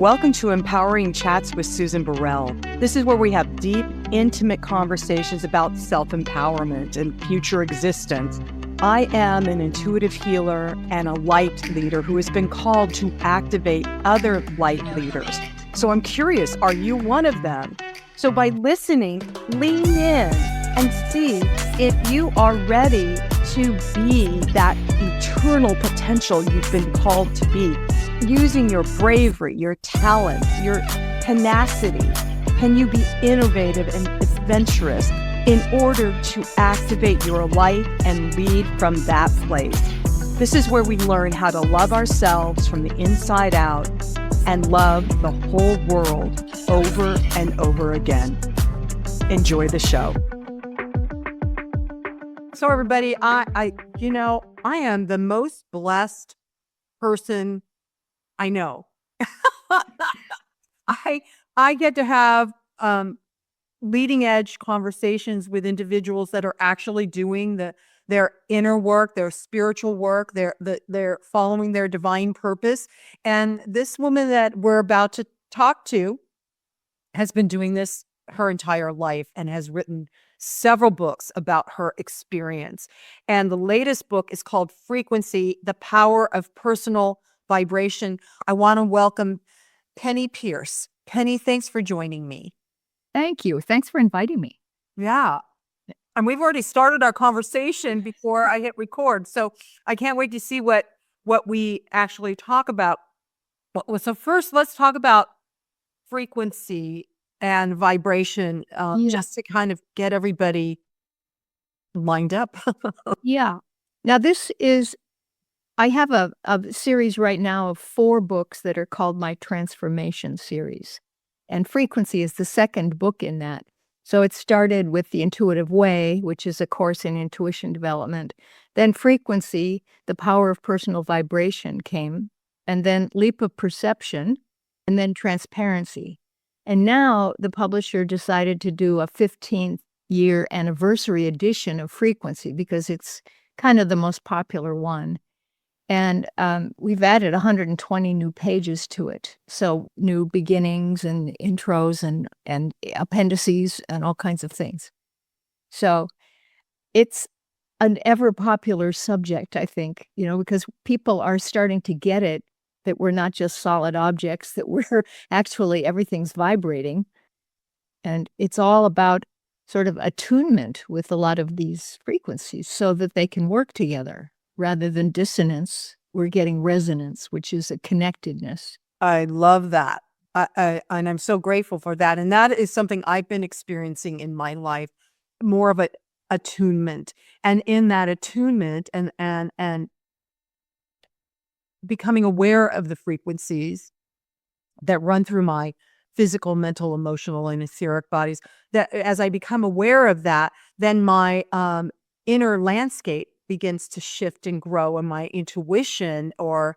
Welcome to Empowering Chats with Susan Burrell. This is where we have deep, intimate conversations about self-empowerment and future existence. I am an intuitive healer and a light leader who has been called to activate other light leaders. So I'm curious, are you one of them? So by listening, lean in and see if you are ready to be that eternal potential you've been called to be. Using your bravery, your talent, your tenacity, can you be innovative and adventurous in order to activate your light and lead from that place? This is where we learn how to love ourselves from the inside out and love the whole world over and over again. Enjoy the show. So everybody, I am the most blessed person I know. I get to have leading edge conversations with individuals that are actually doing their inner work, their spiritual work, they're following their divine purpose. And this woman that we're about to talk to has been doing this her entire life and has written several books about her experience. And the latest book is called Frequency: The Power of Personal Vibration. I want to welcome Penney Pierce. Penney, thanks for joining me. Thank you. Thanks for inviting me. Yeah. And we've already started our conversation before I hit record. So I can't wait to see what we actually talk about. So first, let's talk about frequency and vibration, just to kind of get everybody lined up. Yeah. Now I have a series right now of 4 books that are called my Transformation series. And Frequency is the second book in that. So it started with The Intuitive Way, which is a course in intuition development. Then Frequency: The Power of Personal Vibration came. And then Leap of Perception. And then Transparency. And now the publisher decided to do a 15th year anniversary edition of Frequency because it's kind of the most popular one. And we've added 120 new pages to it. So new beginnings and intros and appendices and all kinds of things. So it's an ever popular subject, I think, because people are starting to get it, that we're not just solid objects, that we're actually, everything's vibrating. And it's all about sort of attunement with a lot of these frequencies so that they can work together. Rather than dissonance, we're getting resonance, which is a connectedness. I love that. And I'm so grateful for that. And that is something I've been experiencing in my life, more of an attunement. And in that attunement and becoming aware of the frequencies that run through my physical, mental, emotional, and etheric bodies, that as I become aware of that, then my inner landscape begins to shift and grow, and my intuition or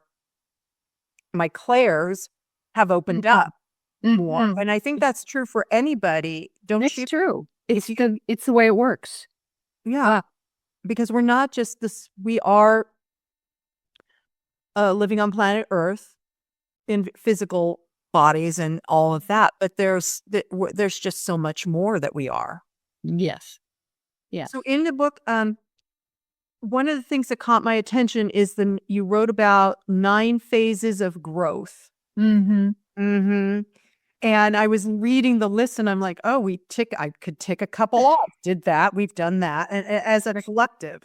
my clairs have opened up more. And I think that's true for anybody. It's true. It's the way it works. Yeah. Because we're not just this, we are living on planet Earth in physical bodies and all of that, but there's just so much more that we are. Yes. Yeah. So in the book, one of the things that caught my attention is you wrote about 9 phases of growth. Mm-hmm. Mm-hmm. And I was reading the list and I'm like, oh, I could tick a couple off. Did that. We've done that. And as a collective.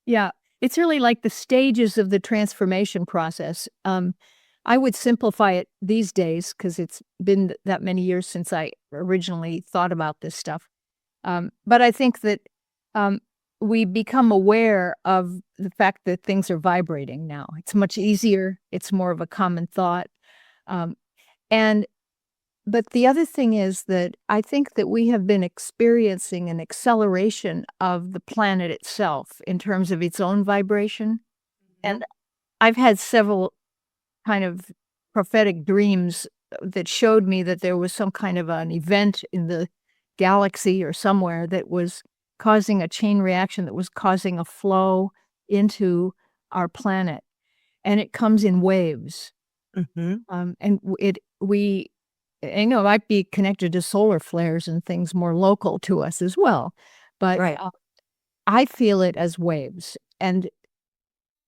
Yeah. It's really like the stages of the transformation process. I would simplify it these days because it's been that many years since I originally thought about this stuff. But I think that we become aware of the fact that things are vibrating now. It's much easier. It's more of a common thought. But the other thing is that I think that we have been experiencing an acceleration of the planet itself in terms of its own vibration. And I've had several kind of prophetic dreams that showed me that there was some kind of an event in the galaxy or somewhere that was causing a chain reaction, that was causing a flow into our planet. And it comes in waves. Mm-hmm. And I know it might be connected to solar flares and things more local to us as well, but Right. I feel it as waves, and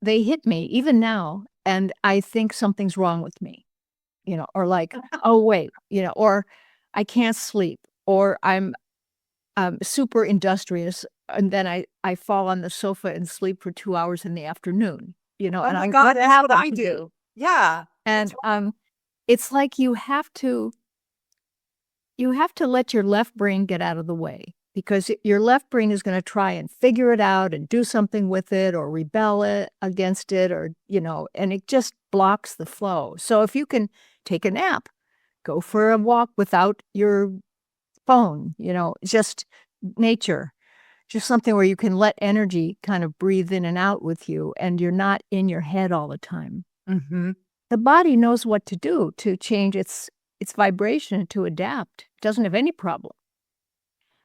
they hit me even now, and I think something's wrong with me, or like, oh wait, or I can't sleep, or I'm super industrious, and then I fall on the sofa and sleep for 2 hours in the afternoon, Oh and my I'm God, what that's what I happened? do. Yeah. And it's like you have to let your left brain get out of the way, because your left brain is going to try and figure it out and do something with it or rebel against it, or and it just blocks the flow. So if you can take a nap, go for a walk without your phone, just nature, just something where you can let energy kind of breathe in and out with you, and you're not in your head all the time. Mm-hmm. The body knows what to do to change its vibration, to adapt. It doesn't have any problem.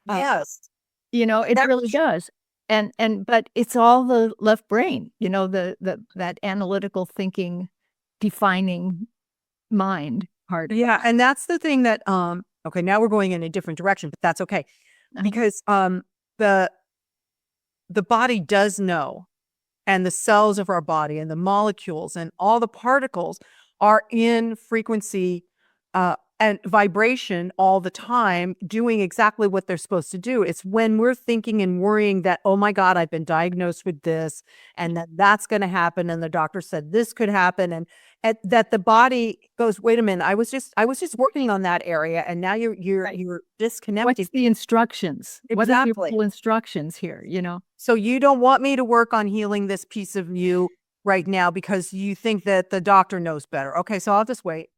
Yes. It That- really does. But it's all the left brain, that analytical thinking, defining mind part. Yeah. And that's the thing that, okay, now we're going in a different direction, but that's okay. Because the body does know, and the cells of our body and the molecules and all the particles are in frequency and vibration all the time, doing exactly what they're supposed to do. It's when we're thinking and worrying that, oh my God, I've been diagnosed with this, and that's going to happen, and the doctor said this could happen, and that the body goes, wait a minute, I was just working on that area, and now you're disconnected. What's the instructions? What are your Exactly. full instructions here, So you don't want me to work on healing this piece of you right now because you think that the doctor knows better. Okay, so I'll just wait,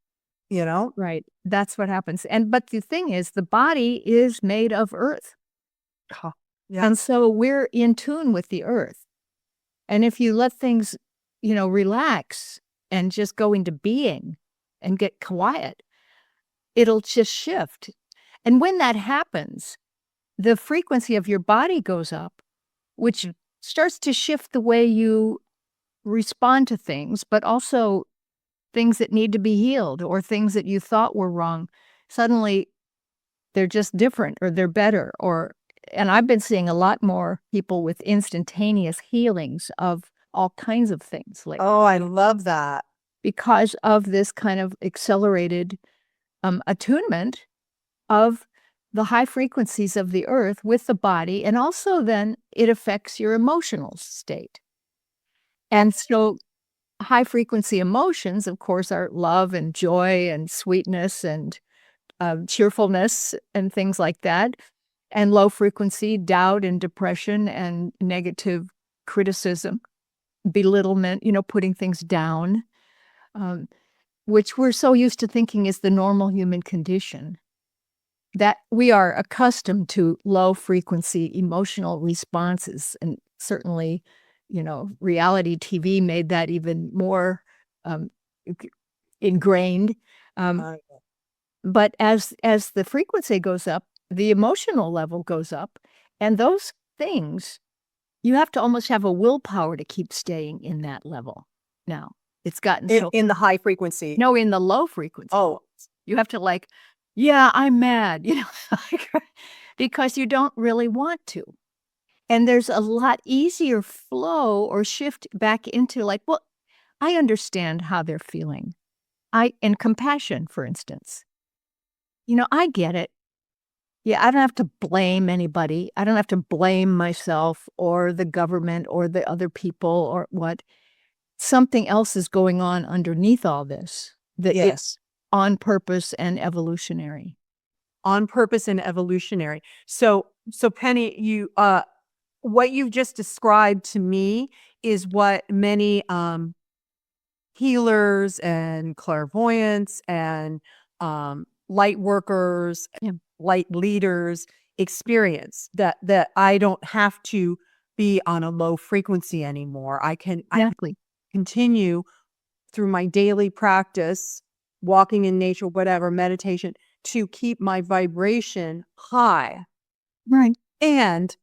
Right. That's what happens. But the thing is, the body is made of earth. Huh. Yeah. And so we're in tune with the earth. And if you let things, relax and just go into being and get quiet, it'll just shift. And when that happens, the frequency of your body goes up, which starts to shift the way you respond to things, but also things that need to be healed, or things that you thought were wrong. Suddenly they're just different, or they're better, and I've been seeing a lot more people with instantaneous healings of all kinds of things lately, Oh, I love that. because of this kind of accelerated attunement of the high frequencies of the earth with the body, and also then it affects your emotional state. And so high frequency emotions, of course, are love and joy and sweetness and cheerfulness and things like that. And low frequency, doubt and depression and negative criticism, belittlement, putting things down, which we're so used to thinking is the normal human condition, that we are accustomed to low frequency emotional responses. And certainly, reality TV made that even more ingrained. But as the frequency goes up, the emotional level goes up, and those things, you have to almost have a willpower to keep staying in that level. Now, it's gotten in the high frequency. No, in the low frequency. Oh, you have to yeah, I'm mad, because you don't really want to. And there's a lot easier flow or shift back into well, I understand how they're feeling. And compassion, for instance. I get it. Yeah, I don't have to blame anybody. I don't have to blame myself or the government or the other people or what. Something else is going on underneath all this. That it's on purpose and evolutionary. On purpose and evolutionary. So Penny, what you've just described to me is what many healers and clairvoyants and light workers, light leaders experience, that I don't have to be on a low frequency anymore. I can continue through my daily practice, walking in nature, whatever, meditation, to keep my vibration high. Right. And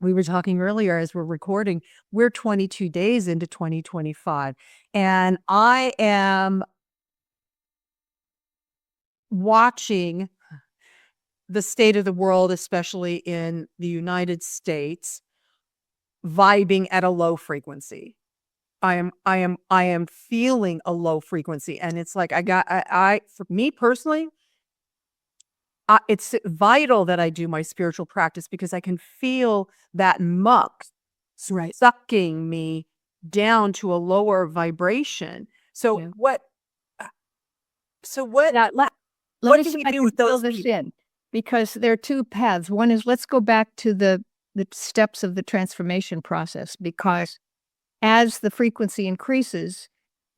we were talking earlier as we're recording, we're 22 days into 2025. And I am watching the state of the world, especially in the United States, vibing at a low frequency. I am feeling a low frequency, and it's like for me personally, it's vital that I do my spiritual practice because I can feel that muck sucking me down to a lower vibration. So Yeah. what? So what? Now, let What me do see we if I do can with fill those this people? in, because there are two paths. One is, let's go back to the steps of the transformation process, because as the frequency increases,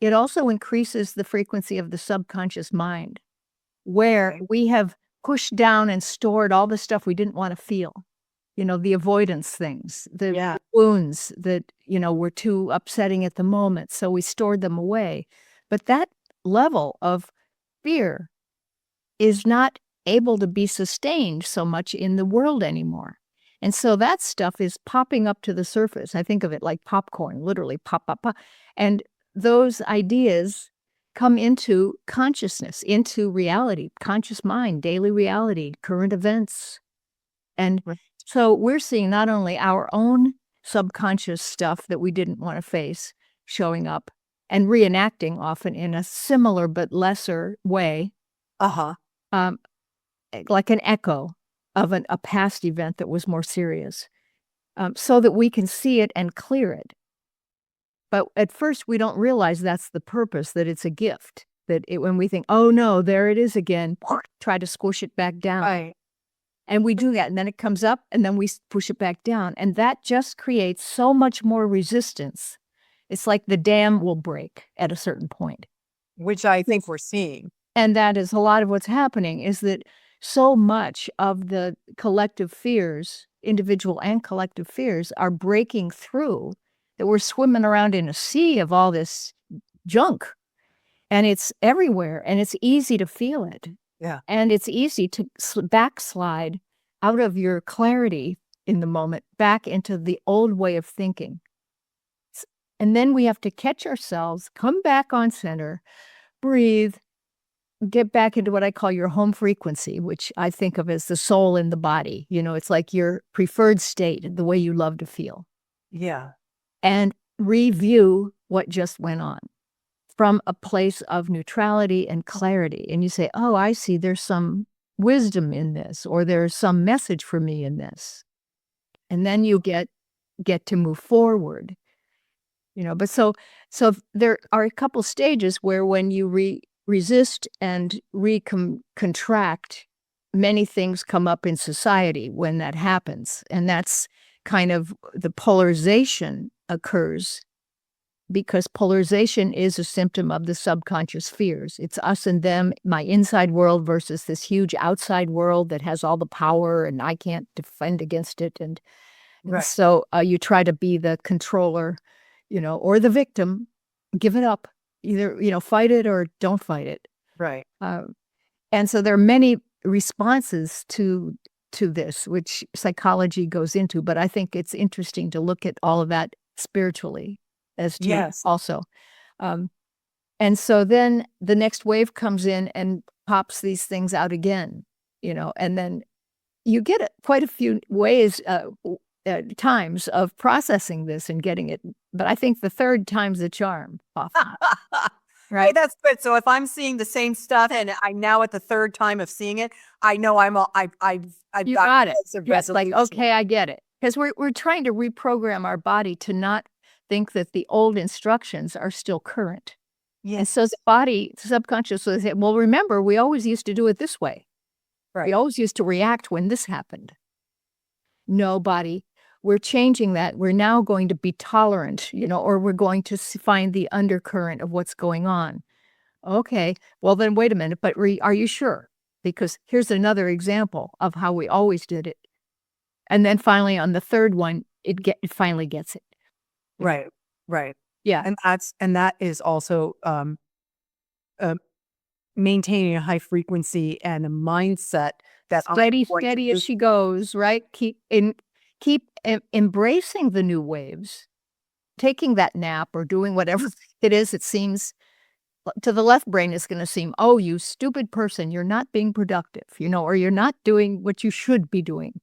it also increases the frequency of the subconscious mind, where we have pushed down and stored all the stuff we didn't want to feel. The avoidance things, the wounds that, were too upsetting at the moment. So we stored them away. But that level of fear is not able to be sustained so much in the world anymore. And so that stuff is popping up to the surface. I think of it like popcorn, literally pop, pop, pop. And those ideas come into consciousness, into reality, conscious mind, daily reality, current events. And so we're seeing not only our own subconscious stuff that we didn't want to face showing up and reenacting often in a similar but lesser way, um, like an echo of a past event that was more serious, so that we can see it and clear it. But at first, we don't realize that's the purpose, that it's a gift, that when we think, oh no, there it is again, try to squish it back down. Right. And we do that, and then it comes up, and then we push it back down. And that just creates so much more resistance. It's like the dam will break at a certain point. Which I think we're seeing. And that is a lot of what's happening, is that so much of the collective fears, individual and collective fears, are breaking through, that we're swimming around in a sea of all this junk. And it's everywhere, and it's easy to feel it. Yeah. And it's easy to backslide out of your clarity in the moment back into the old way of thinking. And then we have to catch ourselves, come back on center, breathe, get back into what I call your home frequency, which I think of as the soul in the body. It's like your preferred state, the way you love to feel. Yeah. And review what just went on from a place of neutrality and clarity. And you say, oh, I see, there's some wisdom in this, or there's some message for me in this. And then you get to move forward. But so there are a couple stages where, when you resist and contract, many things come up in society when that happens. And that's kind of the polarization occurs, because polarization is a symptom of the subconscious fears. It's us and them, my inside world versus this huge outside world that has all the power and I can't defend against it. And so you try to be the controller, or the victim. Give it up. Either, fight it or don't fight it. Right. And so there are many responses to this, which psychology goes into, but I think it's interesting to look at all of that spiritually as to also. And so then the next wave comes in and pops these things out again, and then you get quite a few ways, times of processing this and getting it. But I think the third time's the charm often. Right. Hey, that's good. So if I'm seeing the same stuff and I'm now at the third time of seeing it, I know I've You got it. Yes, like, okay, I get it. Because we're trying to reprogram our body to not think that the old instructions are still current. Yes. And so the subconscious will say, well, remember, we always used to do it this way. Right. We always used to react when this happened. No, body, we're changing that. We're now going to be tolerant, or we're going to find the undercurrent of what's going on. Okay, well then wait a minute, but are you sure? Because here's another example of how we always did it. And then finally on the third one, it finally gets it. Right. Right. Yeah. And that is also maintaining a high frequency and a mindset that steady as she goes, right? Keep embracing the new waves, taking that nap or doing whatever it is. It seems to the left brain is going to seem, oh, you stupid person, you're not being productive, or you're not doing what you should be doing.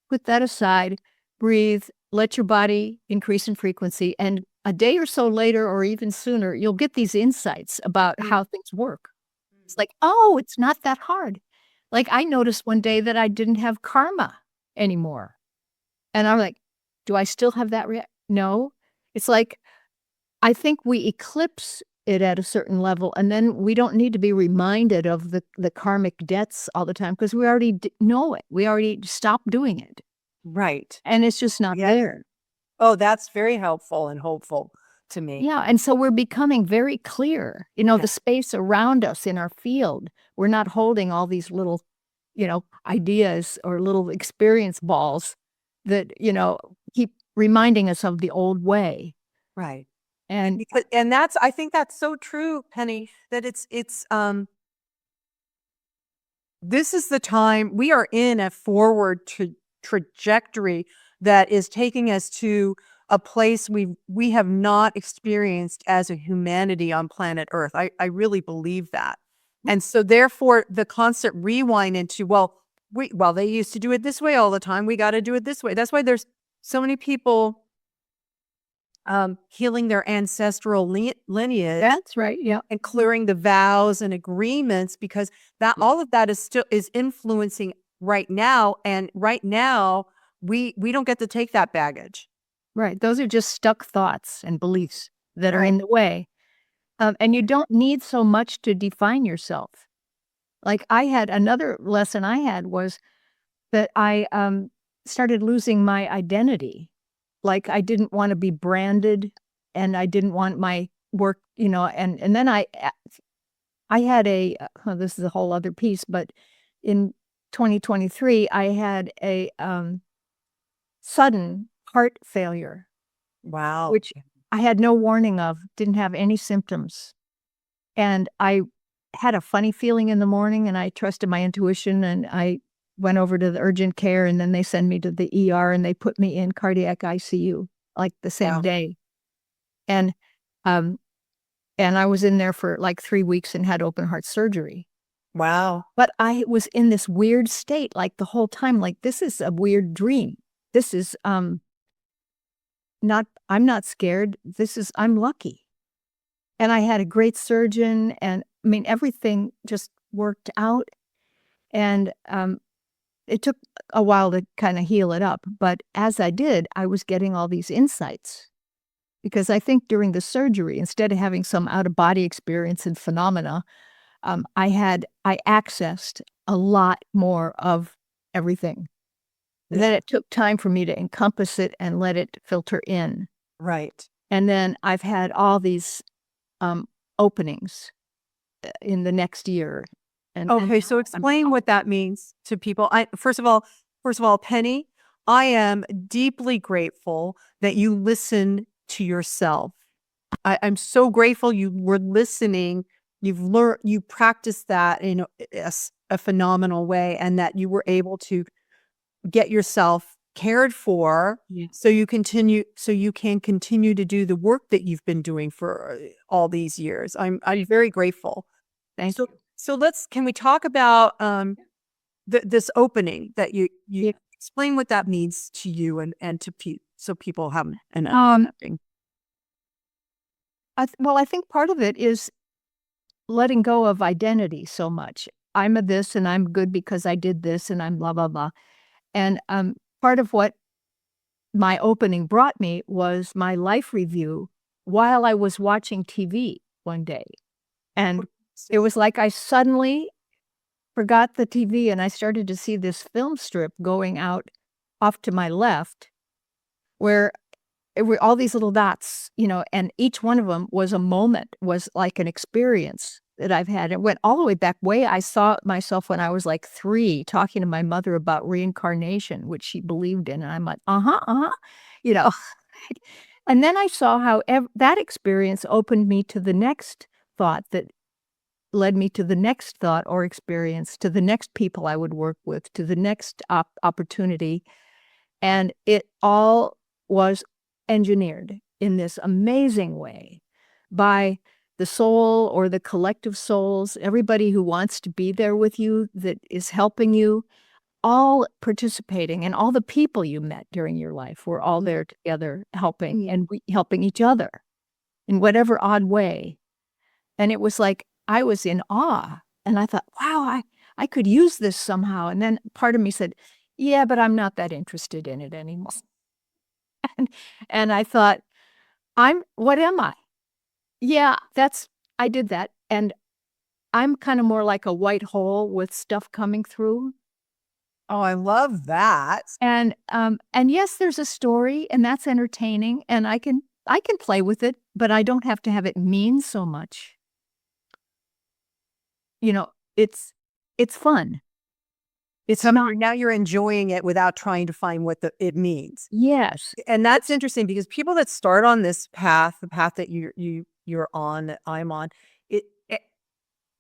Put that aside, breathe, let your body increase in frequency, and a day or so later, or even sooner, you'll get these insights about how things work. It's like, oh, it's not that hard. Like, I noticed one day that I didn't have karma anymore. And I'm like, do I still have that? No. It's like, I think we eclipse it at a certain level, and then we don't need to be reminded of the karmic debts all the time because we already know it. We already stopped doing it. Right. And it's just not there. Oh, that's very helpful and hopeful to me. Yeah, and so we're becoming very clear. The space around us in our field, we're not holding all these little, ideas or little experience balls that, keep reminding us of the old way. Right. And I think that's so true, Penny, that this is the time we are in a forward trajectory that is taking us to a place we have not experienced as a humanity on planet Earth. I really believe that. And so therefore the constant rewind into, they used to do it this way all the time. We got to do it this way. That's why there's so many people healing their ancestral lineage. that's right. Yeah. And clearing the vows and agreements, because all of that is influencing right now. And right now we don't get to take that baggage. Right. Those are just stuck thoughts and beliefs that are in the way. And you don't need so much to define yourself. Like another lesson I had was that I started losing my identity. Like I didn't want to be branded, and I didn't want my work, and then I had this is a whole other piece, but in 2023, I had a sudden heart failure. Wow. Which I had no warning of, didn't have any symptoms. And I had a funny feeling in the morning, and I trusted my intuition, and I went over to the urgent care, and then they sent me to the ER, and they put me in cardiac ICU like the same day. And I was in there for like 3 weeks and had open heart surgery. Wow. But I was in this weird state like the whole time, like this is a weird dream. This is I'm not scared. I'm lucky. And I had a great surgeon, and I mean, everything just worked out. And it took a while to kind of heal it up. But as I did, I was getting all these insights. Because I think during the surgery, instead of having some out-of-body experience and phenomena, I accessed a lot more of everything. And then it took time for me to encompass it and let it filter in. Right. And then I've had all these openings in the next year. Okay, so explain what that means to people. First of all, Penny, I am deeply grateful that you listen to yourself. I'm so grateful you were listening. You've learned, you practiced that in a phenomenal way, and that you were able to get yourself cared for, so you can continue to do the work that you've been doing for all these years. I'm very grateful. Thank you. So can we talk about this opening that you explain what that means to you and to so people have an understanding. I think part of it is letting go of identity so much. I'm a this, and I'm good because I did this, and I'm blah, blah, blah. And part of what my opening brought me was my life review while I was watching TV one day. And it was like I suddenly forgot the TV, and I started to see this film strip going out off to my left, where it were all these little dots, and each one of them was a moment, was like an experience that I've had. It went all the way back I saw myself when I was like 3 talking to my mother about reincarnation, which she believed in. And I'm like, And then I saw how that experience opened me to the next thought that led me to the next thought or experience, to the next people I would work with, to the next opportunity. And it all was engineered in this amazing way by the soul or the collective souls, everybody who wants to be there with you, that is helping you, all participating, and all the people you met during your life were all there together helping, and helping each other in whatever odd way. And it was like I was in awe, and I thought, wow, I could use this somehow. And then part of me said, yeah, but I'm not that interested in it anymore. And I thought, what am I? Yeah, I did that. And I'm kind of more like a white hole with stuff coming through. Oh, I love that. And yes, there's a story, and that's entertaining, and I can play with it, but I don't have to have it mean so much. It's fun. It's now you're enjoying it without trying to find what it means. Yes. And that's interesting, because people that start on this path, the path that you're on, that I'm on, it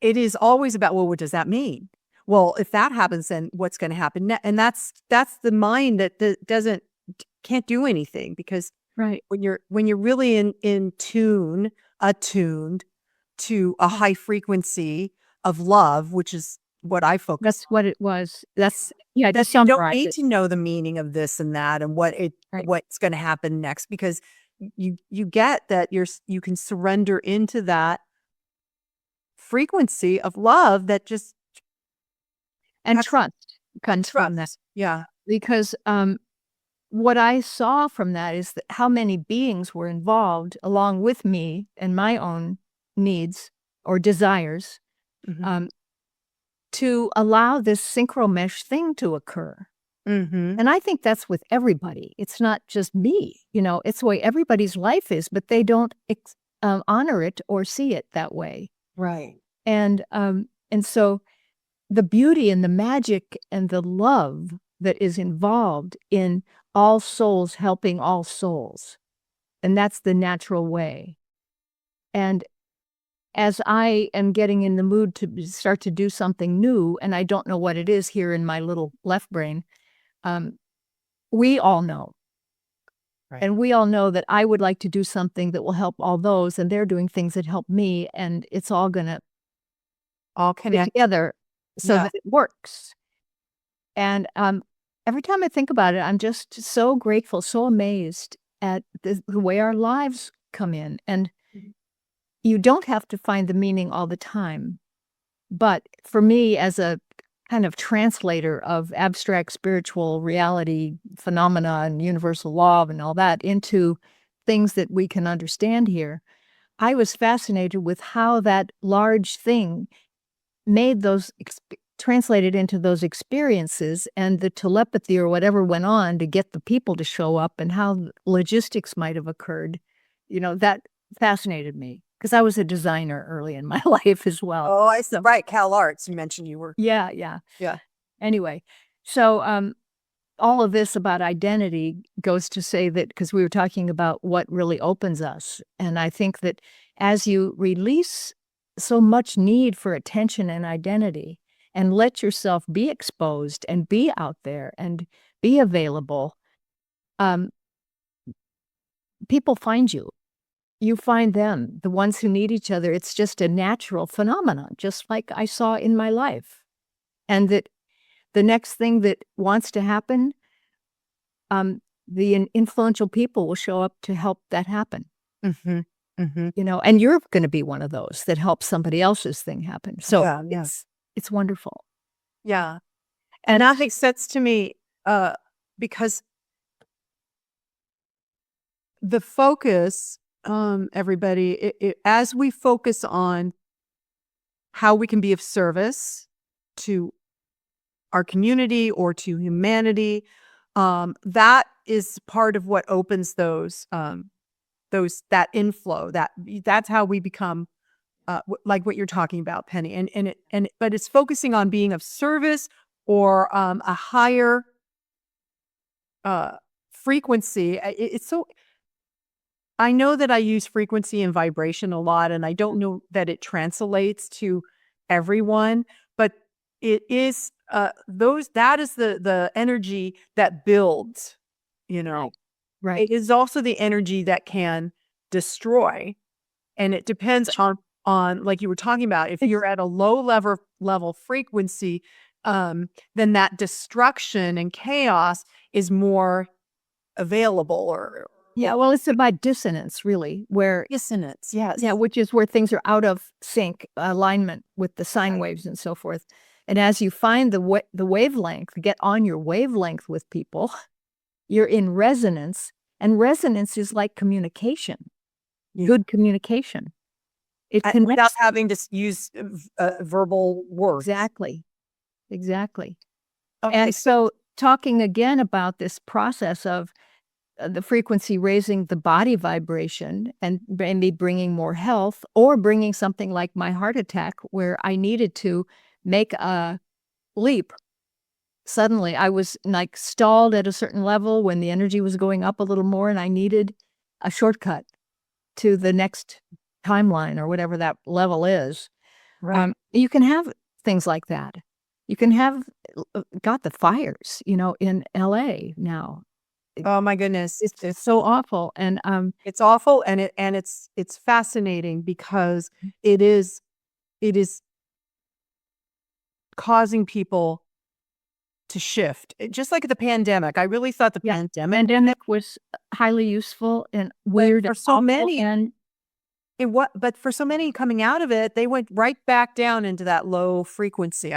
is always about, well, what does that mean? Well, if that happens, then what's going to happen next? And that's the mind that can't do anything, because right, when you're really in tune, attuned to a high frequency of love, which is what I focus. That's what it was. That you don't need to know the meaning of this and that and what's going to happen next, because you get that you can surrender into that frequency of love that just trust comes from that. Yeah, because what I saw from that is that how many beings were involved along with me and my own needs or desires. To allow this synchromesh thing to occur. And I think that's with everybody. It's not just me. It's the way everybody's life is, but they don't honor it or see it that way. Right. And so the beauty and the magic and the love that is involved in all souls helping all souls. And that's the natural way. And as I am getting in the mood to start to do something new, and I don't know what it is here in my little left brain, we all know. Right. And we all know that I would like to do something that will help all those, and they're doing things that help me, and it's all going to all connect together so that it works. And every time I think about it, I'm just so grateful, so amazed at the way our lives come in. And you don't have to find the meaning all the time. But for me, as a kind of translator of abstract spiritual reality phenomena and universal law and all that into things that we can understand here, I was fascinated with how that large thing made those translated into those experiences, and the telepathy or whatever went on to get the people to show up, and how logistics might have occurred. That fascinated me. Because I was a designer early in my life as well. Oh, I see. Right. Cal Arts. You mentioned you were. Yeah. Anyway, so all of this about identity goes to say that, because we were talking about what really opens us. And I think that as you release so much need for attention and identity, and let yourself be exposed and be out there and be available, people find you. You find them, the ones who need each other. It's just a natural phenomenon, just like I saw in my life. And that the next thing that wants to happen, the influential people will show up to help that happen. And you're going to be one of those that helps somebody else's thing happen. So it's wonderful. Yeah. And that makes sense to me, because the focus, everybody, as we focus on how we can be of service to our community or to humanity, that is part of what opens that inflow. That's how we become like what you're talking about, Penny. But it's focusing on being of service or a higher frequency. I know that I use frequency and vibration a lot, and I don't know that it translates to everyone, but it is that is the energy that builds, Right. It is also the energy that can destroy, and it depends on on, like you were talking about, if you're at a low level frequency, then that destruction and chaos is more available, or Yeah, well, it's about dissonance, really, where dissonance. Yes. yeah, which is where things are out of sync, alignment with the sine waves and so forth. And as you find the wavelength, get on your wavelength with people, you're in resonance, and resonance is like communication, good communication. It Without connects. having to use verbal words. Exactly. Okay. And so talking again about this process of the frequency raising the body vibration and maybe bringing more health, or bringing something like my heart attack where I needed to make a leap. Suddenly I was like stalled at a certain level when the energy was going up a little more, and I needed a shortcut to the next timeline or whatever that level is. Right. You can have things like that. You can have got the fires, in LA now. Oh my goodness. It's so awful. And It's awful, and it's fascinating because it is causing people to shift. Just like the pandemic. I really thought the pandemic was highly useful and weird for and so awful, many, and but for so many coming out of it, they went right back down into that low frequency.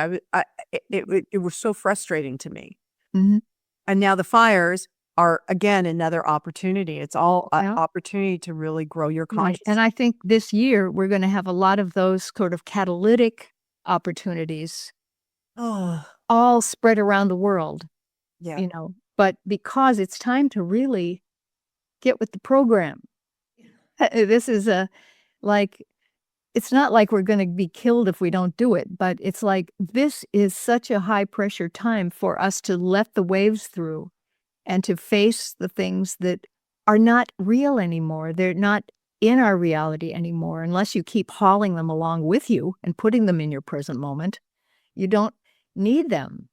It was so frustrating to me. Mhm. And now the fires are, again, another opportunity. It's all an Yeah. opportunity to really grow your Right. consciousness. And I think this year we're going to have a lot of those sort of catalytic opportunities Oh, all spread around the world, yeah. but because it's time to really get with the program. This is it's not like we're going to be killed if we don't do it, but it's like this is such a high pressure time for us to let the waves through and to face the things that are not real anymore. They're not in our reality anymore unless you keep hauling them along with you and putting them in your present moment. You don't need them.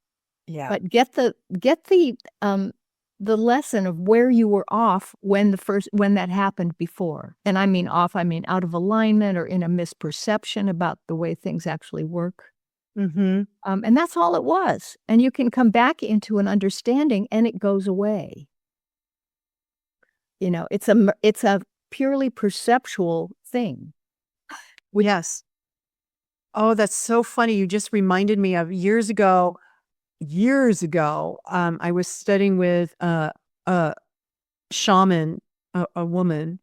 Yeah. But get the lesson of where you were off when that happened before. And I mean off, I mean out of alignment or in a misperception about the way things actually work. Mm-hmm. And that's all it was. And you can come back into an understanding and it goes away. It's a purely perceptual thing. Yes. Oh, that's so funny. You just reminded me of years ago, I was studying with a shaman, a woman,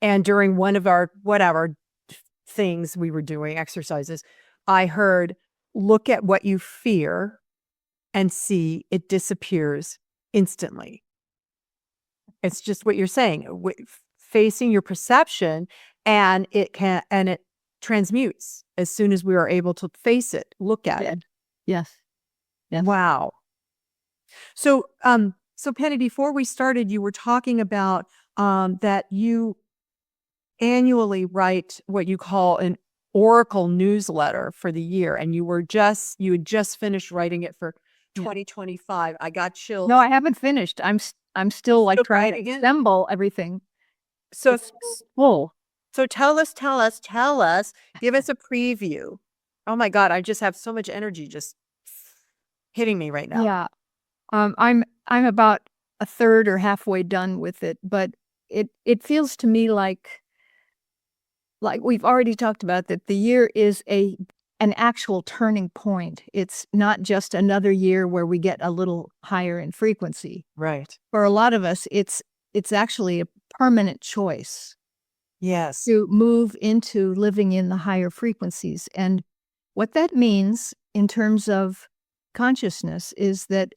and during one of our whatever things we were doing, exercises, I heard, look at what you fear and see it disappears instantly. It's just what you're saying, facing your perception, and it transmutes as soon as we are able to face it, look at it. Yes. Yes. Wow. So, Penny, before we started, you were talking about that you annually write what you call an oracle newsletter for the year, and you had just finished writing it for 2025. I got chills. No, I haven't finished. I'm still like trying to writing it? assemble everything. So, It's full. so tell us, give us a preview. Oh my God, I just have so much energy just hitting me right now. Yeah. I'm about a third or halfway done with it, but it feels to me like we've already talked about that the year is an actual turning point. It's not just another year where we get a little higher in frequency. Right. For a lot of us, it's actually a permanent choice. Yes. To move into living in the higher frequencies. And what that means in terms of consciousness is that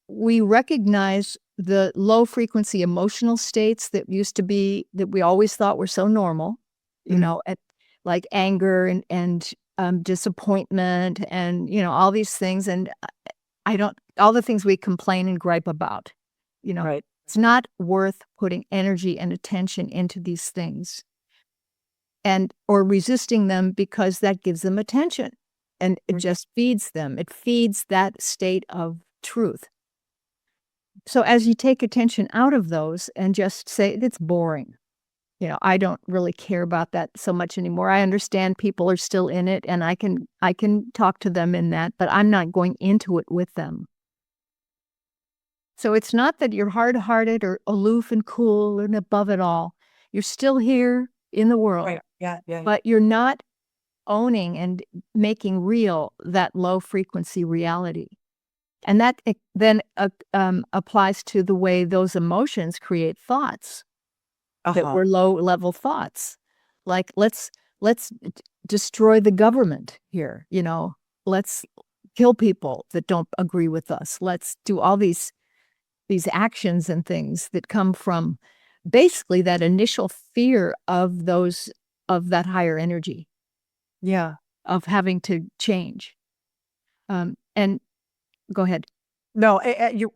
we recognize the low frequency emotional states that we always thought were so normal, like anger and disappointment and, all these things. And all the things we complain and gripe about, Right. It's not worth putting energy and attention into these things or resisting them, because that gives them attention and it just feeds them. It feeds that state of truth. So as you take attention out of those and just say, it's boring, I don't really care about that so much anymore. I understand people are still in it, and I can talk to them in that, but I'm not going into it with them. So it's not that you're hard-hearted or aloof and cool and above it all. You're still here in the world. Right. Yeah. Yeah. But you're not owning and making real that low frequency reality. And that then applies to the way those emotions create thoughts that were low level thoughts. Like, let's destroy the government here. Let's kill people that don't agree with us. Let's do all these actions and things that come from basically that initial fear of that higher energy. Yeah. Of having to change. And go ahead. No,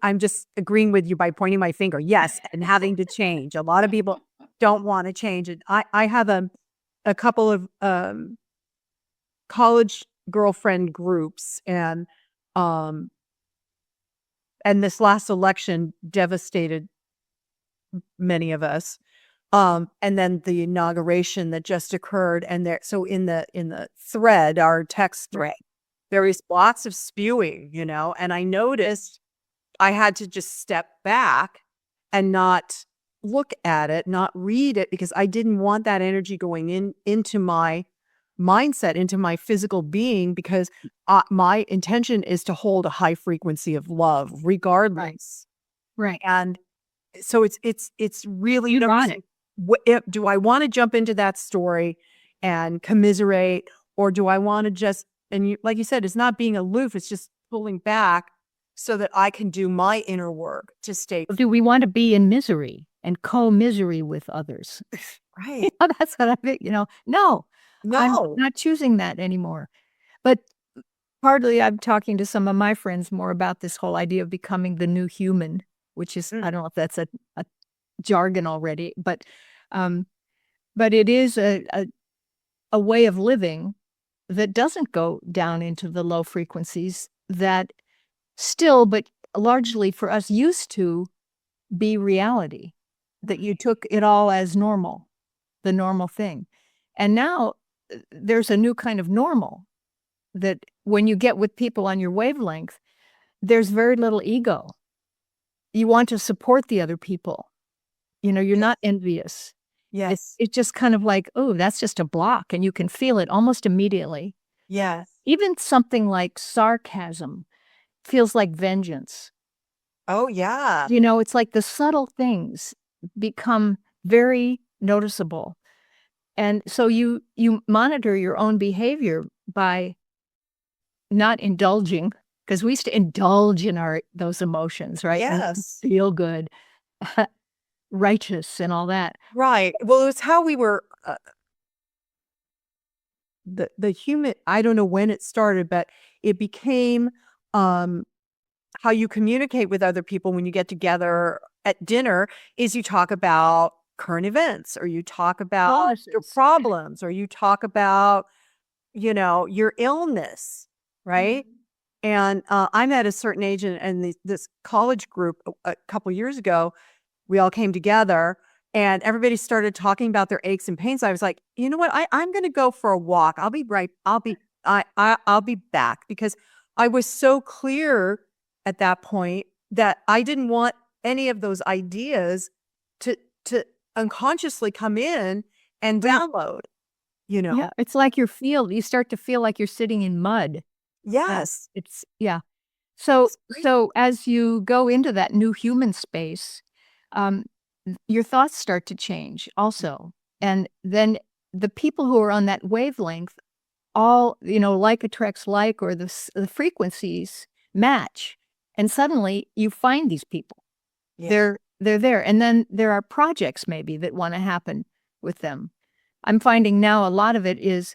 I'm just agreeing with you by pointing my finger. Yes, and having to change. A lot of people don't want to change it. I have a couple of college girlfriend groups, and this last election devastated many of us. And then the inauguration that just occurred, and so in the thread, our text thread, there is lots of spewing, and I noticed I had to just step back and not look at it, not read it, because I didn't want that energy going into my mindset, into my physical being, because my intention is to hold a high frequency of love regardless. Right. And so it's really You got it. Do I want to jump into that story and commiserate, or do I want to just, and like you said, it's not being aloof, it's just pulling back so that I can do my inner work to stay. Do we want to be in misery and co-misery with others? Right. That's what I think, no, I'm not choosing that anymore. But partly I'm talking to some of my friends more about this whole idea of becoming the new human, which is, I don't know if that's a jargon already, but it is a way of living that doesn't go down into the low frequencies that still, but largely for us, used to be reality, that you took it all as normal, the normal thing. And now there's a new kind of normal that when you get with people on your wavelength, there's very little ego. You want to support the other people. You're not envious. Yes. It's just kind of like, oh, that's just a block, and you can feel it almost immediately. Yes. Even something like sarcasm feels like vengeance. Oh, yeah. It's like the subtle things become very noticeable. And so you monitor your own behavior by not indulging, because we used to indulge in those emotions, right? Yes. And feel good, righteous, and all that. Right. Well, it was how we were, the human, I don't know when it started, but it became how you communicate with other people when you get together at dinner is you talk about current events, or you talk about your problems, or you talk about, your illness, right? And I'm at a certain age, and this college group a couple years ago, we all came together and everybody started talking about their aches and pains. I was like, you know what? I'm going to go for a walk. I'll be back, because I was so clear at that point that I didn't want any of those ideas to unconsciously come in and download, Yeah, it's like you start to feel like you're sitting in mud. Yes. Yeah. So as you go into that new human space, your thoughts start to change also. And then the people who are on that wavelength, all, like attracts like, or the frequencies match. And suddenly you find these people. Yeah. They're there. And then there are projects maybe that want to happen with them. I'm finding now a lot of it is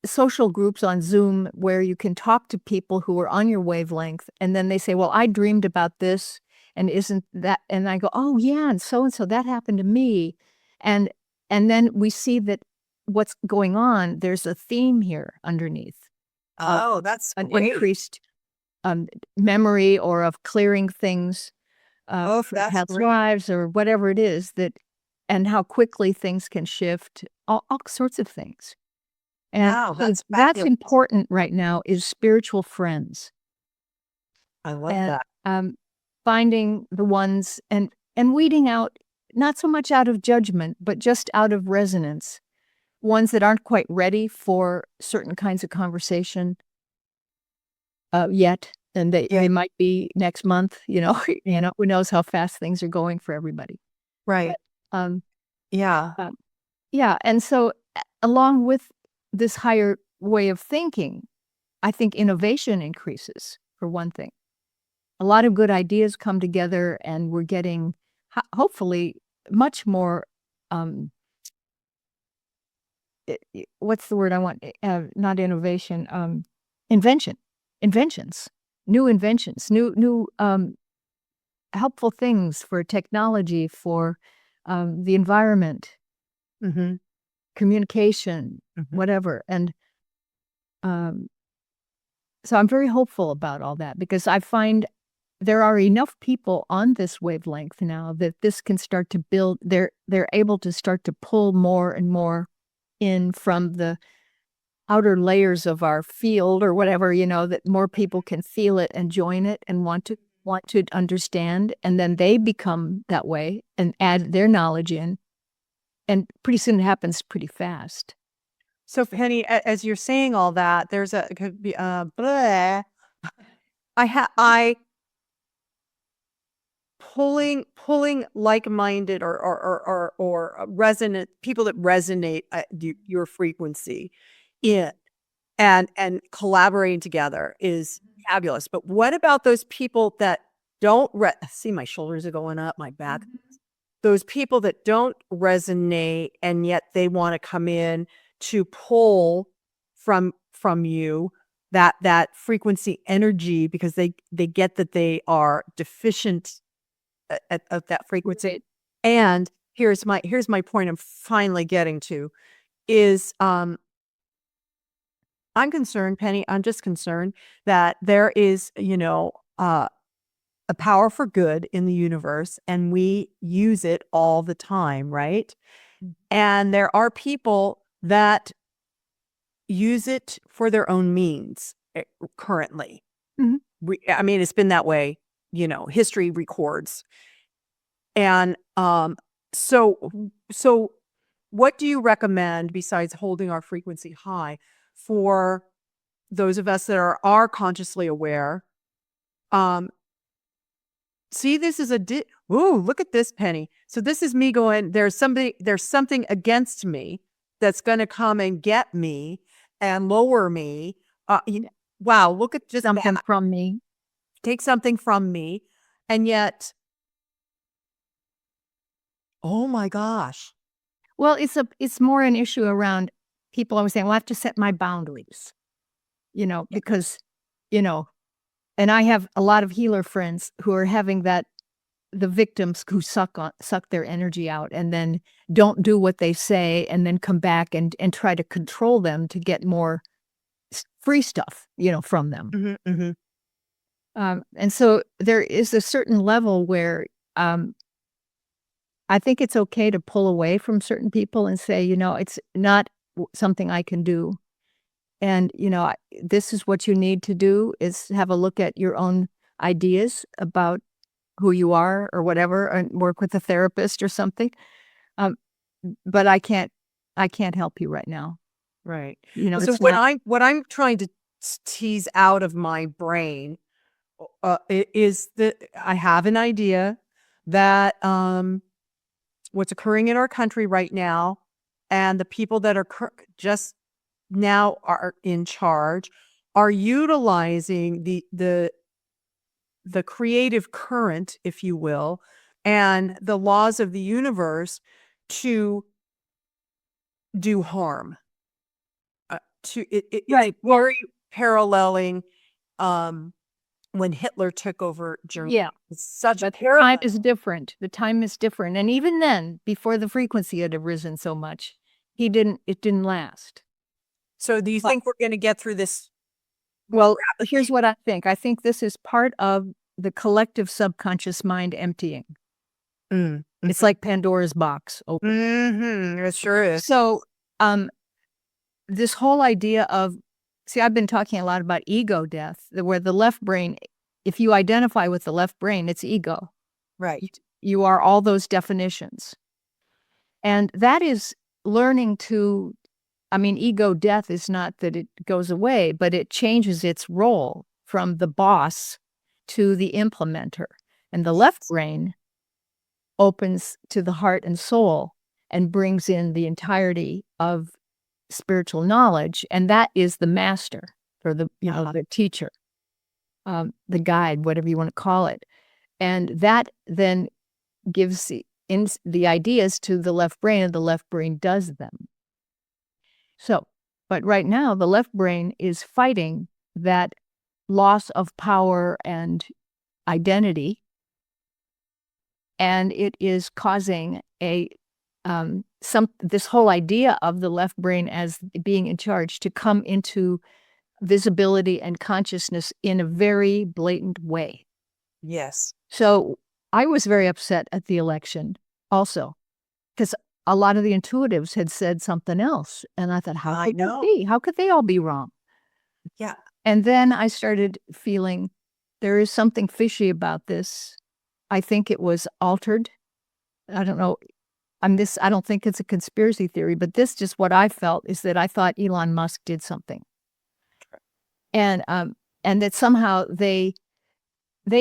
social groups on Zoom where you can talk to people who are on your wavelength, and then they say, well, I dreamed about this, and isn't that, and I go, oh yeah, and so that happened to me. And then we see that what's going on, there's a theme here underneath. Oh, that's an great. Increased memory, or of clearing things, that's past great. lives, or whatever it is that. and how quickly things can shift, all sorts of things. And Wow, that's fabulous. important right now is spiritual friends. I love And that. finding the ones and weeding out, not so much out of judgment, but just out of resonance, ones that aren't quite ready for certain kinds of conversation yet, and they might be next month. Who knows how fast things are going for everybody. Right. Um, Yeah. yeah, and so along with this higher way of thinking, I think innovation increases, for one thing. A lot of good ideas come together, and we're getting, hopefully, much more, what's the word I want? Not innovation, inventions, new inventions, new helpful things for technology, for the environment, Mm-hmm. communication, Mm-hmm. whatever. And um, so I'm very hopeful about all that, because I find there are enough people on this wavelength now that this can start to build. They're able to start to pull more and more in from the outer layers of our field or whatever, that more people can feel it and join it and want to understand, and then they become that way and add their knowledge in, and pretty soon it happens pretty fast. So Penny, as you're saying all that, there's a could be bleh. I pulling like-minded or resonant people that resonate your frequency in and collaborating together is fabulous. But what about those people that don't see my shoulders are going up, my back? Those people that don't resonate and yet they want to come in to pull from you that frequency energy because they get that they are deficient at that frequency. And here's my point I'm finally getting to is I'm concerned, Penny, I'm just concerned that there is, a power for good in the universe and we use it all the time, right? And there are people that use it for their own means currently. Mhm. I mean, it's been that way, history records. And so what do you recommend besides holding our frequency high for those of us that are consciously aware? See, this is ooh, look at this, Penny. So this is me going, there's something against me that's going to come and get me and lower me. Wow, look at just Something that. from me. Take something from me. And yet, oh my gosh. Well, it's more an issue around people always saying, well, I have to set my boundaries, because, and I have a lot of healer friends who are having the victims who suck their energy out and then don't do what they say and then come back and try to control them to get more free stuff, from them. Mm-hmm, mm-hmm. And so there is a certain level where I think it's okay to pull away from certain people and say, it's not something I can do. And, this is what you need to do is have a look at your own ideas about who you are or whatever, and work with a therapist or something. But I can't help you right now. Right. So It's not. what I'm trying to tease out of my brain is that I have an idea that what's occurring in our country right now and the people that are just now are in charge are utilizing the creative current, if you will, and the laws of the universe to do harm. It's very paralleling when Hitler took over Germany. Yeah. It's such a But parallel. time is different. The time is different. And even then, before the frequency had arisen so much, it didn't last. So do you think we're going to get through this? Well, here's what I think. I think this is part of the collective subconscious mind emptying. Mm. It's like Pandora's box open. It sure is. So, this whole idea of, see, I've been talking a lot about ego death, where the left brain, if you identify with the left brain, it's ego. Right. You are all those definitions. And that is learning to, ego death is not that it goes away, but it changes its role from the boss to the implementer. And the left brain opens to the heart and soul and brings in the entirety of spiritual knowledge. And that is the master, or the teacher, the guide, whatever you want to call it. And that then gives the ideas to the left brain, and the left brain does them. So, but right now, the left brain is fighting that loss of power and identity, and it is causing this whole idea of the left brain as being in charge to come into visibility and consciousness in a very blatant way. Yes. So I was very upset at the election also, because a lot of the intuitives had said something else. And I thought, how could that be? How could they all be wrong? Yeah. And then I started feeling there is something fishy about this. I think it was altered. I don't know. I don't think it's a conspiracy theory, but this just what I felt is that I thought Elon Musk did something. And that somehow they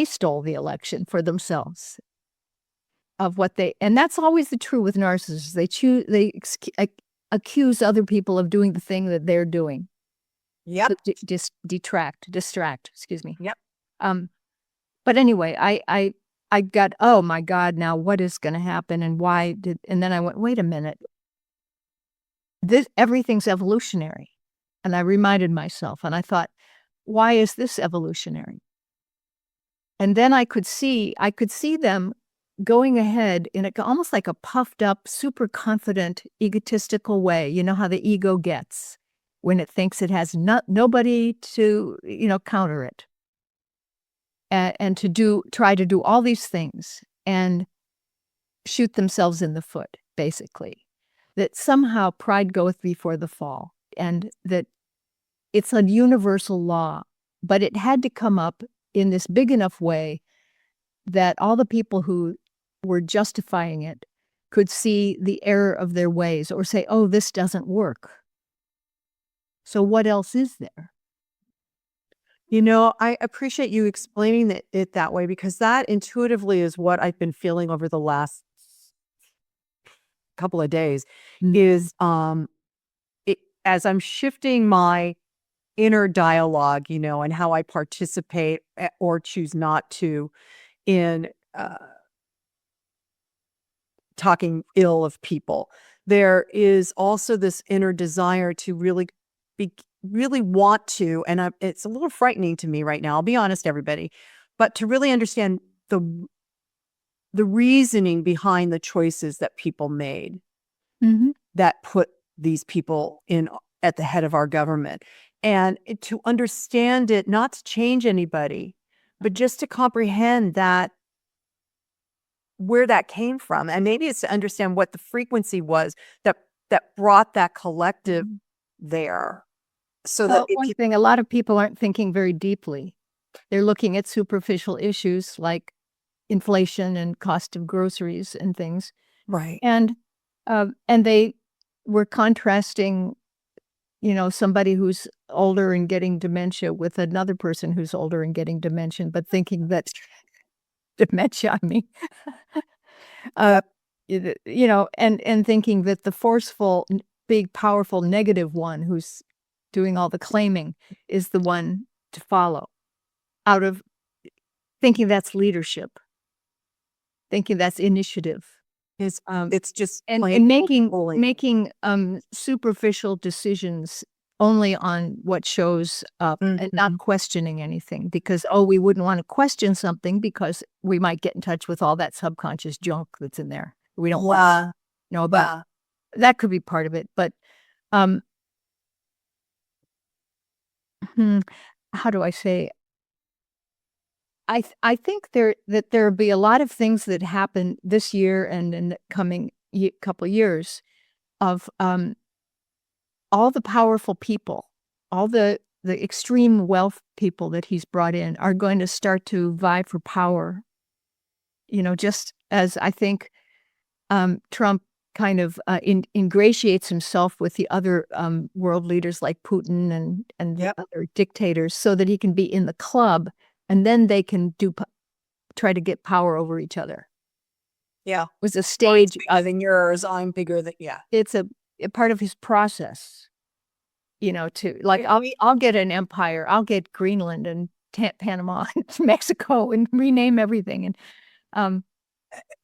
stole the election for themselves of what and that's always the true with narcissists. They accuse other people of doing the thing that they're doing. Yep. To distract, excuse me. Yep. But anyway, I got, oh my God, now what is going to happen and and then I went, wait a minute. Everything's evolutionary. And I reminded myself, and I thought, why is this evolutionary? And then I could see them going ahead in almost like a puffed up, super confident, egotistical way. You know how the ego gets when it thinks it has nobody to, counter it. And to try to do all these things and shoot themselves in the foot, basically. That somehow pride goeth before the fall, and that it's a universal law, but it had to come up in this big enough way that all the people who were justifying it could see the error of their ways or say, oh, this doesn't work. So what else is there? I appreciate you explaining it that way, because that intuitively is what I've been feeling over the last couple of days. Is as I'm shifting my inner dialogue, and how I participate or choose not to in talking ill of people. There is also this inner desire to really want to, and it's a little frightening to me right now, I'll be honest, everybody, but to really understand the reasoning behind the choices that people made that put these people in at the head of our government, and to understand it, not to change anybody, but just to comprehend that where that came from. And maybe it's to understand what the frequency was that brought that collective there. So that one thing, a lot of people aren't thinking very deeply. They're looking at superficial issues like inflation and cost of groceries and things. Right. And they were contrasting, somebody who's older and getting dementia with another person who's older and getting dementia, but thinking that dementia, and thinking that the forceful, big, powerful, negative one who's doing all the claiming is the one to follow, out of thinking that's leadership, thinking that's initiative. It's just and making superficial decisions only on what shows up and not questioning anything, because we wouldn't want to question something because we might get in touch with all that subconscious junk that's in there. We don't want to know about. That could be part of it, but how do I say? I think that there'll be a lot of things that happen this year and in the coming couple years of all the powerful people, all the extreme wealth people that he's brought in are going to start to vie for power. Just as I think Trump kind of ingratiates himself with the other world leaders like Putin and the other dictators so that he can be in the club, and then they can try to get power over each other. Yeah. It was a stage. Than yours, I'm bigger than, It's a part of his process, to like, I'll get an empire. I'll get Greenland and Panama and Mexico and rename everything. And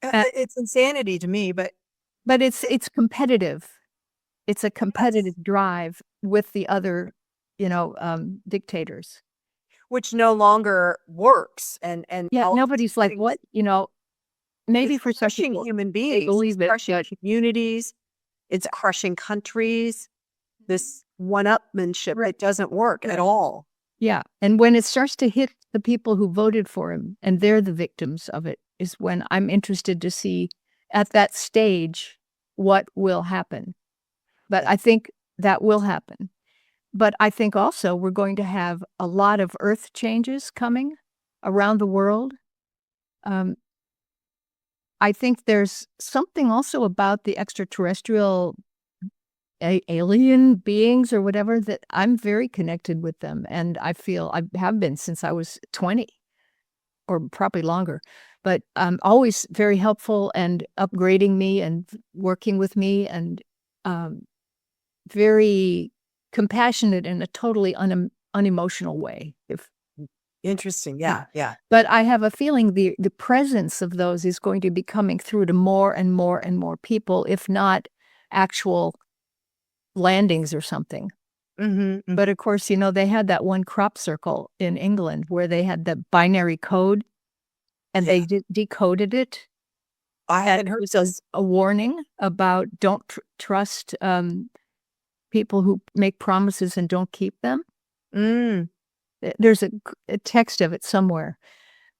it's insanity to me, but it's competitive. It's a competitive drive with the other, dictators. which no longer works. And Nobody's like, what, maybe it's for some crushing people, human beings, believe it, crushing communities, it's crushing countries. This one-upmanship, it doesn't work at all. Yeah. And when it starts to hit the people who voted for him and they're the victims of it is when I'm interested to see at that stage what will happen. But I think that will happen. But I think also we're going to have a lot of earth changes coming around the world. I think there's something also about the extraterrestrial alien beings or whatever that I'm very connected with them. And I feel I have been since I was 20 or probably longer, but always very helpful and upgrading me and working with me and very compassionate in a totally unemotional way. Interesting. Yeah. But I have a feeling the presence of those is going to be coming through to more and more and more people, if not actual landings or something. Mm-hmm. But of course, they had that one crop circle in England where they had the binary code and they decoded it. I hadn't heard. It was a warning about don't trust people who make promises and don't keep them. There's a text of it somewhere,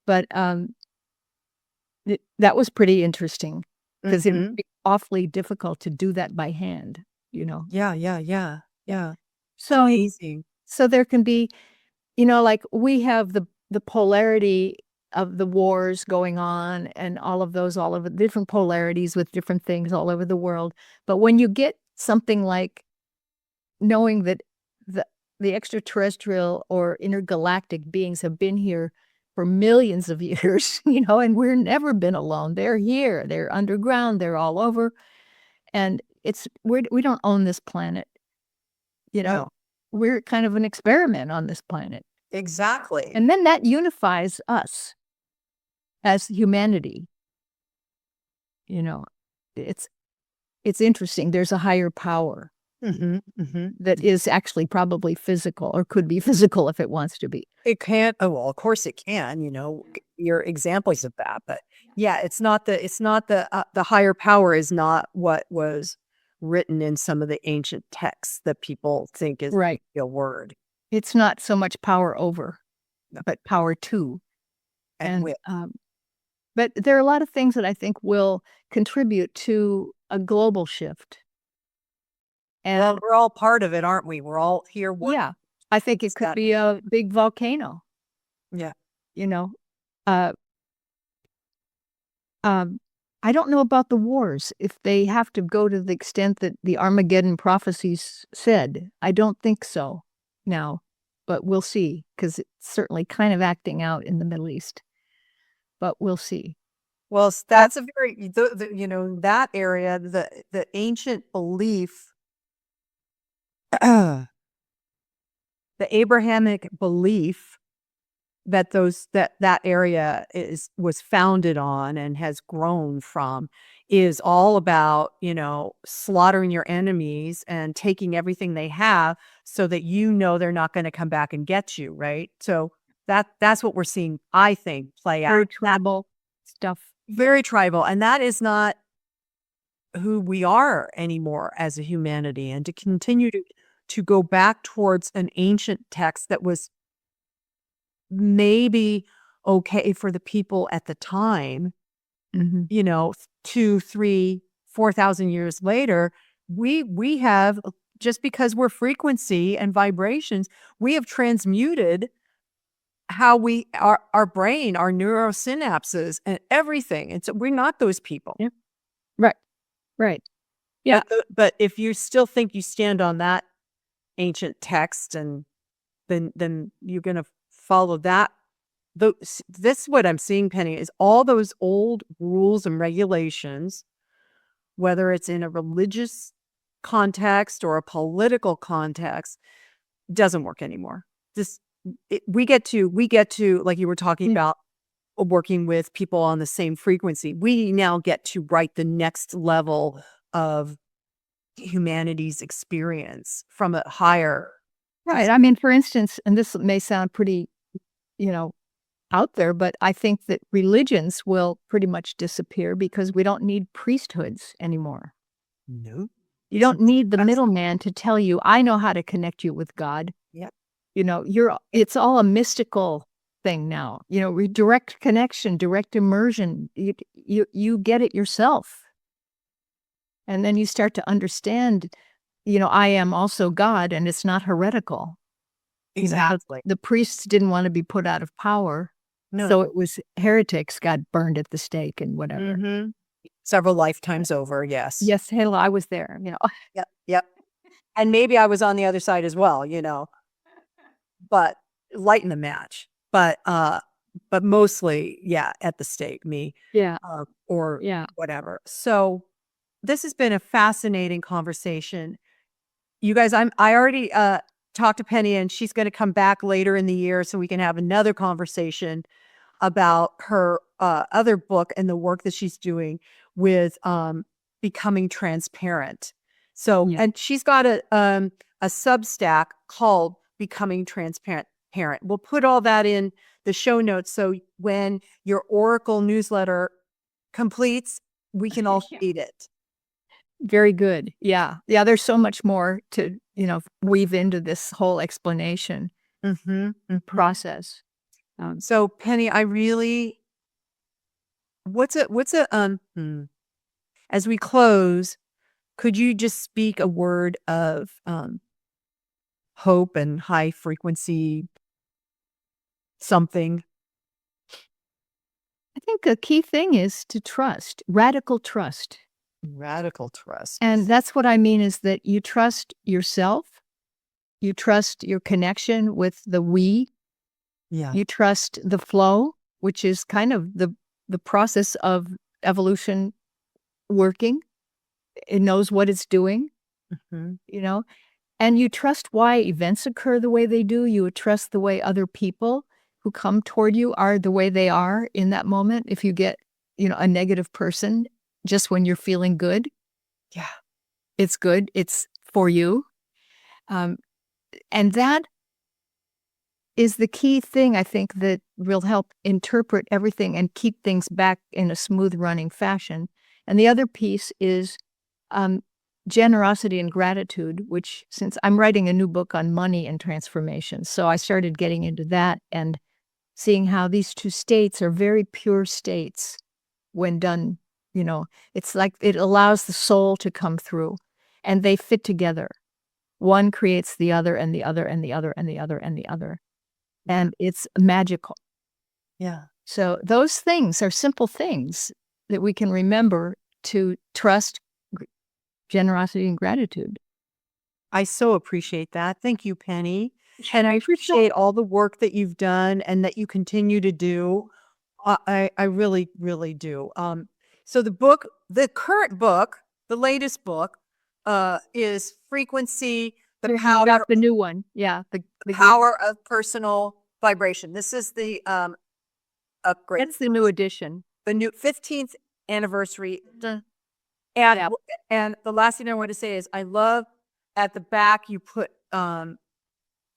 but that was pretty interesting because it would be awfully difficult to do that by hand, Yeah. So amazing. So there can be, like we have the polarity of the wars going on and all of the different polarities with different things all over the world. But when you get something like knowing that the extraterrestrial or intergalactic beings have been here for millions of years, and we're never been alone. They're here, they're underground, they're all over. And we don't own this planet. No. We're kind of an experiment on this planet. Exactly. And then that unifies us as humanity. It's interesting. There's a higher power that is actually probably physical or could be physical if it wants to be. It can't. Oh, well, of course it can, your examples of that, but it's not the higher power is not what was written in some of the ancient texts that people think is right. A word. It's not so much power over, but power to. And but there are a lot of things that I think will contribute to a global shift. And we're all part of it, aren't we? We're all here. Yeah. I think it could be a big volcano. Yeah. I don't know about the wars, if they have to go to the extent that the Armageddon prophecies said. I don't think so now, but we'll see, because it's certainly kind of acting out in the Middle East. But we'll see. Well, that's a very, that area, the ancient belief, the Abrahamic belief that that area was founded on and has grown from is all about, slaughtering your enemies and taking everything they have so that they're not going to come back and get you, right? So that's what we're seeing, I think, play out. Very tribal stuff. Very tribal. And that is not who we are anymore as a humanity. And to continue to go back towards an ancient text that was maybe okay for the people at the time, Mhm. 2, 3, 4,000 years later, we have, just because we're frequency and vibrations, we have transmuted how our brain, our neurosynapses and everything. And so we're not those people. Yeah. Right. Right. Yeah. But if you still think you stand on that ancient text, and then you're going to follow that. This is what I'm seeing, Penny, is all those old rules and regulations, whether it's in a religious context or a political context, doesn't work anymore. We get to, like you were talking about, working with people on the same frequency. We now get to write the next level of humanity's experience from a higher. Right. I mean, for instance, and this may sound pretty, out there, but I think that religions will pretty much disappear because we don't need priesthoods anymore. No. You don't need the middleman to tell you, I know how to connect you with God. Yep. It's all a mystical thing now. Direct connection, direct immersion. You get it yourself. And then you start to understand, I am also God, and it's not heretical. Exactly. The priests didn't want to be put out of power. No. So it was heretics got burned at the stake and whatever. Mm-hmm. Several lifetimes over, yes. Yes, hell, I was there, Yep. And maybe I was on the other side as well, but lighten the match. But mostly, yeah, at the stake, me. Yeah. Or Yeah. whatever. So this has been a fascinating conversation. You guys, I already talked to Penny, and she's going to come back later in the year so we can have another conversation about her other book and the work that she's doing with becoming transparent. So, Yeah. and she's got a Substack called Becoming Transparent. We'll put all that in the show notes, so when your Oracle newsletter completes, we can all read it. Very good. Yeah. Yeah, there's so much more to, weave into this whole explanation process. So Penny, I really, as we close, could you just speak a word of hope and high frequency something? I think a key thing is to trust, radical trust. Radical trust. And that's what I mean, is that you trust yourself, you trust your connection with the we, you trust the flow, which is kind of the process of evolution working. It knows what it's doing, and you trust why events occur the way they do. You trust the way other people who come toward you are the way they are in that moment. If you get, a negative person just when you're feeling good, it's good. It's for you. And that is the key thing, I think, that will help interpret everything and keep things back in a smooth running fashion. And the other piece is generosity and gratitude, which, since I'm writing a new book on money and transformation, so I started getting into that and seeing how these two states are very pure states when done. It's like it allows the soul to come through, and they fit together. One creates the other, and the other, and the other, and the other, and the other. And it's magical. Yeah. So those things are simple things that we can remember to trust, generosity, and gratitude. I so appreciate that. Thank you, Penny. And I appreciate all the work that you've done and that you continue to do. I really, really do. So the current book, the latest book, is Frequency, the Power, the new one. Yeah. the Power of Personal Vibration. This is the upgrade. That's the new edition. The new 15th anniversary. Yeah. And the last thing I want to say is I love at the back you put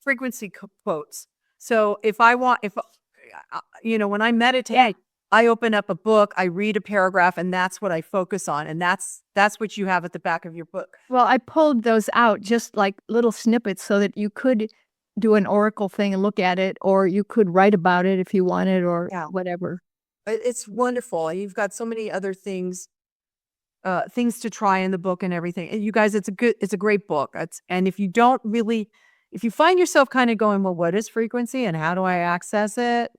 frequency quotes. So when I meditate, I open up a book, I read a paragraph, and that's what I focus on. And that's what you have at the back of your book. Well, I pulled those out just like little snippets so that you could do an oracle thing and look at it, or you could write about it if you wanted, or Yeah. whatever. It's wonderful. You've got so many other things to try in the book and everything. And you guys, it's a great book. And if you find yourself kind of going, well, what is frequency and how do I access it?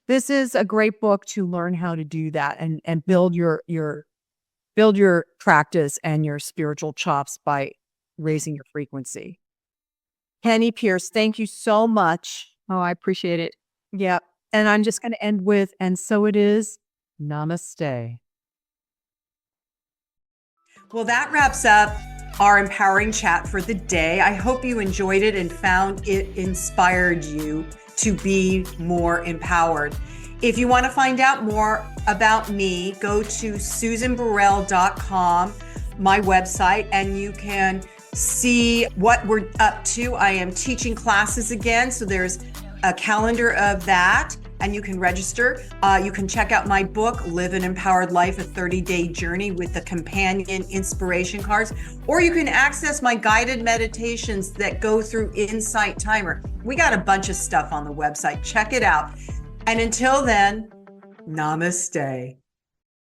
This is a great book to learn how to do that and build your practice and your spiritual chops by raising your frequency. Penney Pierce, thank you so much. Oh, I appreciate it. Yep. And I'm just going to end with, and so it is, namaste. Well, that wraps up our empowering chat for the day. I hope you enjoyed it and found it inspired you to be more empowered. If you want to find out more about me, go to susanburrell.com, my website, and you can see what we're up to. I am teaching classes again, so there's a calendar of that, and you can register. You can check out my book, Live an Empowered Life, a 30-day journey with the companion inspiration cards, or you can access my guided meditations that go through Insight Timer. We got a bunch of stuff on the website. Check it out. And until then, namaste.